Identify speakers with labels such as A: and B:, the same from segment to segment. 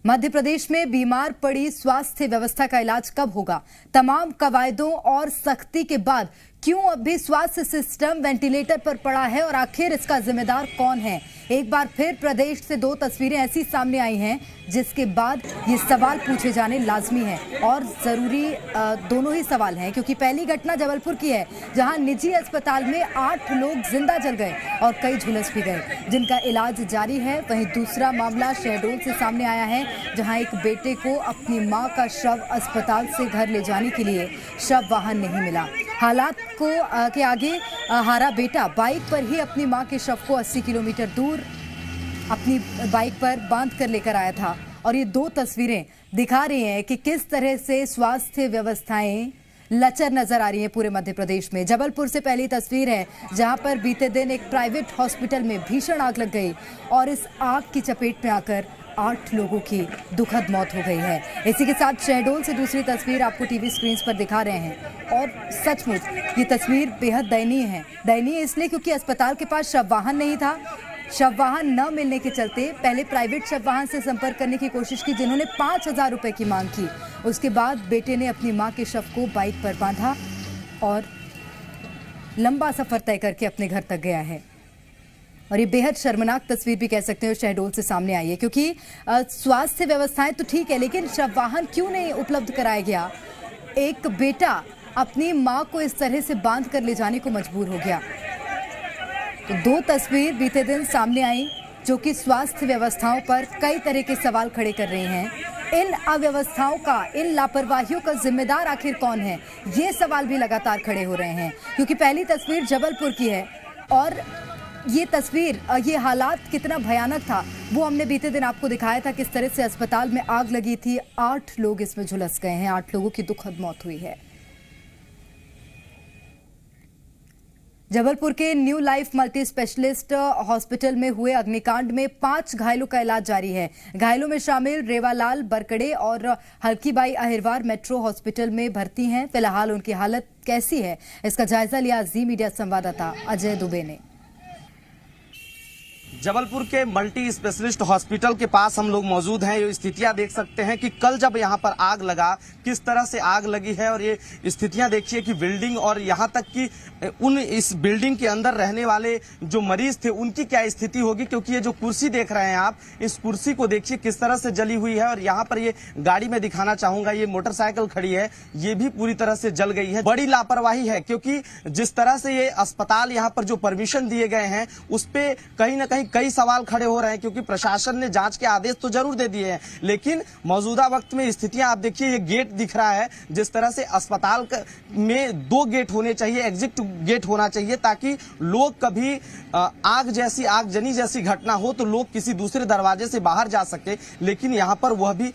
A: मध्य प्रदेश में बीमार पड़ी स्वास्थ्य व्यवस्था का इलाज कब होगा? तमाम कवायदों और सख्ती के बाद क्यों अब भी स्वास्थ्य सिस्टम वेंटिलेटर पर पड़ा है और आखिर इसका जिम्मेदार कौन है? एक बार फिर प्रदेश से दो तस्वीरें ऐसी सामने आई हैं जिसके बाद ये सवाल पूछे जाने लाजमी हैं और जरूरी दोनों ही सवाल हैं, क्योंकि पहली घटना जबलपुर की है जहां निजी अस्पताल में 8 लोग जिंदा जल गए और कई झुलस भी गए जिनका इलाज जारी है। वहीं दूसरा मामला शहडोल से सामने आया है जहां एक बेटे को अपनी मां का शव अस्पताल से घर ले जाने के लिए शव वाहन नहीं मिला। हालात को के आगे हारा बेटा बाइक पर ही अपनी मां के शव को 80 किलोमीटर दूर अपनी बाइक पर बांध कर लेकर आया था। और ये दो तस्वीरें दिखा रही हैं कि किस तरह से स्वास्थ्य व्यवस्थाएं लचर नजर आ रही हैं पूरे मध्य प्रदेश में। जबलपुर से पहली तस्वीर है जहां पर बीते दिन एक प्राइवेट हॉस्पिटल में भीषण आग लग गई और इस आग की चपेट में आकर 8 लोगों की दुखद मौत हो गई है। इसी के साथ शहडोल से दूसरी तस्वीर आपको टीवी स्क्रीन पर दिखा रहे हैं और सचमुच ये तस्वीर बेहद दयनीय है। दयनीय इसलिए क्योंकि अस्पताल के पास शव वाहन नहीं था। शव वाहन न मिलने के चलते पहले प्राइवेट शव वाहन से संपर्क करने की कोशिश की जिन्होंने 5,000 रुपए की मांग की। उसके बाद बेटे ने अपनी मां के शव को बाइक पर बांधा और लंबा सफर तय करके अपने घर तक गया है। और ये बेहद शर्मनाक तस्वीर भी कह सकते हो शहडोल से सामने आई है, क्योंकि स्वास्थ्य व्यवस्थाएं तो ठीक है लेकिन शव वाहन क्यों नहीं उपलब्ध कराया गया? एक बेटा अपनी मां को इस तरह से बांध कर ले जाने को मजबूर हो गया। तो दो तस्वीर बीते दिन सामने आई जो कि स्वास्थ्य व्यवस्थाओं पर कई तरह के सवाल खड़े कर रही हैं। इन अव्यवस्थाओं का, इन लापरवाहियों का जिम्मेदार आखिर कौन है? ये सवाल भी लगातार खड़े हो रहे हैं, क्योंकि पहली तस्वीर जबलपुर की है और ये तस्वीर, ये हालात कितना भयानक था वो हमने बीते दिन आपको दिखाया था। किस तरह से अस्पताल में आग लगी थी, 8 लोग इसमें झुलस गए हैं, 8 लोगों की दुखद मौत हुई है। जबलपुर के new life multi specialist hospital में हुए अग्निकांड में 5 घायलों का इलाज जारी है। घायलों में शामिल रेवालाल बरकड़े और हल्कीबाई अहिरवार मेट्रो हॉस्पिटल में भर्ती हैं। फिलहाल उनकी हालत कैसी है इसका जायजा लिया जी मीडिया संवाददाता अजय दुबे ने।
B: जबलपुर के मल्टी स्पेशलिस्ट हॉस्पिटल के पास हम लोग मौजूद हैं। ये स्थितियां देख सकते हैं कि कल जब यहां पर आग लगा किस तरह से आग लगी है और ये स्थितियां देखिए कि बिल्डिंग और यहां तक कि उन इस बिल्डिंग के अंदर रहने वाले जो मरीज थे उनकी क्या स्थिति होगी, क्योंकि ये जो कुर्सी देख रहे हैं आप, इस कुर्सी को देखिए किस तरह से जली हुई है। और यहाँ पर ये गाड़ी में दिखाना चाहूंगा, ये मोटरसाइकिल खड़ी है, ये भी पूरी तरह से जल गई है। बड़ी लापरवाही है, क्योंकि जिस तरह से ये अस्पताल यहाँ पर जो परमिशन दिए गए हैं उस पर कहीं ना कहीं कई सवाल खड़े हो रहे हैं, क्योंकि प्रशासन ने जांच के आदेश तो जरूर दे दिए हैं लेकिन मौजूदा वक्त में स्थितियां आप देखिए, ये गेट दिख रहा है जिस तरह से अस्पताल में 2 गेट होने चाहिए, एग्जिट गेट होना चाहिए, ताकि लोग कभी आगजनी जैसी घटना हो तो लोग किसी दूसरे दरवाजे से बाहर जा सके, लेकिन यहाँ पर वह भी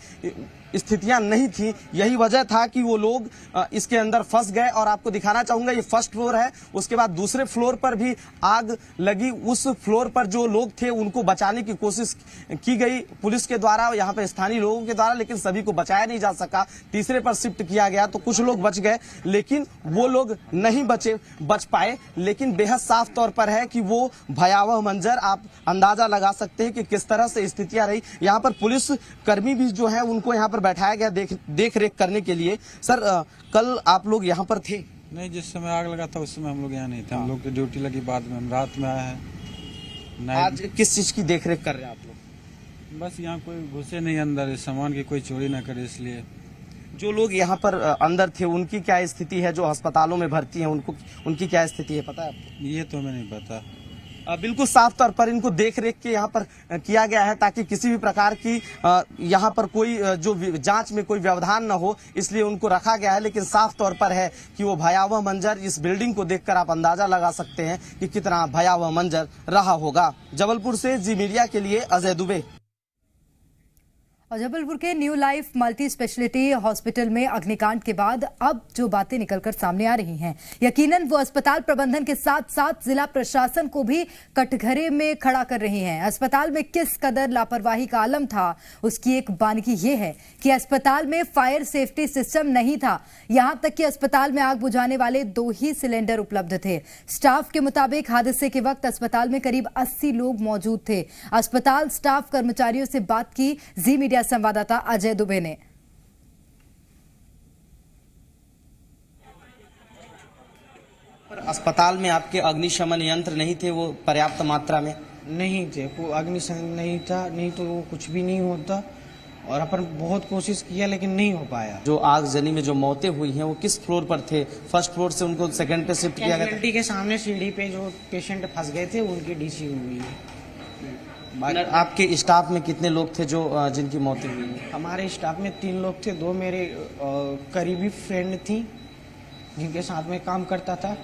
B: स्थितियां नहीं थी। यही वजह था कि वो लोग इसके अंदर फंस गए। और आपको दिखाना चाहूंगा, ये फर्स्ट फ्लोर है, उसके बाद दूसरे फ्लोर पर भी आग लगी। उस फ्लोर पर जो लोग थे उनको बचाने की कोशिश की गई पुलिस के द्वारा, यहाँ पे स्थानीय लोगों के द्वारा, लेकिन सभी को बचाया नहीं जा सका। तीसरे पर शिफ्ट किया गया तो कुछ लोग बच गए, लेकिन वो लोग नहीं बच पाए। लेकिन बेहद साफ तौर पर है कि वो भयावह मंजर आप अंदाजा लगा सकते हैं कि किस तरह से स्थितियां रही। यहाँ पर पुलिस कर्मी भी जो है उनको यहाँ पर बैठाया गया देख रेख करने के लिए। सर, कल आप लोग यहाँ पर थे?
C: नहीं, जिस समय आग लगा था उस समय हम लोग यहाँ नहीं थे। हम लोग की ड्यूटी लगी बाद में, हम रात में आए हैं।
B: आज किस चीज की देख रेख कर रहे हैं आप लोग?
C: बस यहाँ कोई घुसे नहीं अंदर, इस सामान की कोई चोरी ना करे, इसलिए।
B: जो लोग यहाँ पर अंदर थे उनकी क्या स्थिति है? जो अस्पतालों में भर्ती हैं उनकी क्या स्थिति है, पता है आपको?
C: ये तो हमें नहीं पता।
B: बिल्कुल साफ तौर पर इनको देख रेख के यहाँ पर किया गया है ताकि किसी भी प्रकार की यहाँ पर कोई जो जांच में कोई व्यवधान न हो, इसलिए उनको रखा गया है। लेकिन साफ तौर पर है कि वो भयावह मंजर, इस बिल्डिंग को देखकर आप अंदाजा लगा सकते हैं कि कितना भयावह मंजर रहा होगा। जबलपुर से जी मीडिया के लिए अजय दुबे।
A: और जबलपुर के new life multi speciality hospital में अग्निकांड के बाद अब जो बातें निकलकर सामने आ रही हैं, यकीनन वो अस्पताल प्रबंधन के साथ साथ जिला प्रशासन को भी कटघरे में खड़ा कर रही हैं। अस्पताल में किस कदर लापरवाही का आलम था उसकी एक बानगी ये है कि अस्पताल में फायर सेफ्टी सिस्टम नहीं था। यहां तक कि अस्पताल में आग बुझाने वाले 2 ही सिलेंडर उपलब्ध थे। स्टाफ के मुताबिक हादसे के वक्त अस्पताल में करीब 80 लोग मौजूद थे। अस्पताल स्टाफ कर्मचारियों से बात की जी मीडिया किया संवाददाता अजय दुबे ने।
B: अस्पताल में आपके अग्निशमन यंत्र नहीं थे वो पर्याप्त मात्रा में?
D: नहीं थे, वो अग्निशमन नहीं था, नहीं तो वो कुछ भी नहीं होता। और अपन बहुत कोशिश किया लेकिन नहीं हो पाया।
B: जो आगजनी में जो मौतें हुई हैं वो किस फ्लोर पर थे? फर्स्ट फ्लोर से उनको सेकंड पे शिफ्ट किया गया था?
D: कैजुअलिटी के सामने सीढ़ी पे जो पेशेंट फंस गए थे उनकी डीसी हुई है।
B: आपके स्टाफ में कितने लोग थे जो जिनकी मौतें हुई हैं?
D: हमारे स्टाफ में 3 लोग थे, 2 मेरे करीबी फ्रेंड थी जिनके साथ में काम करता था,